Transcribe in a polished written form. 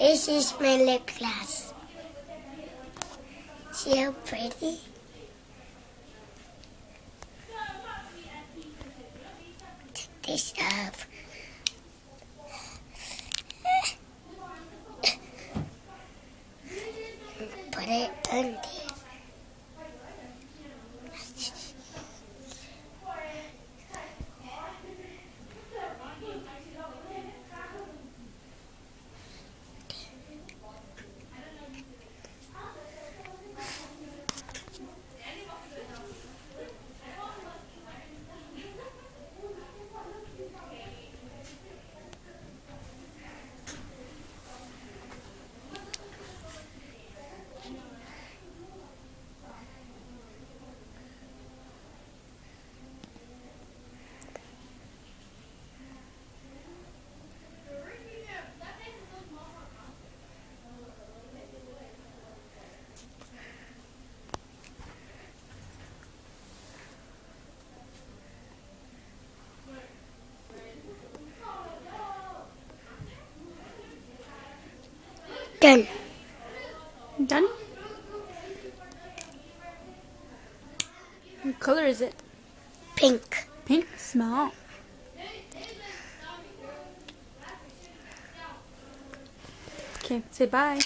This is my lip gloss. See how pretty? Take this off. Put it on there. Done. Done? What color is it? Pink. Pink? Smell. Okay, say bye.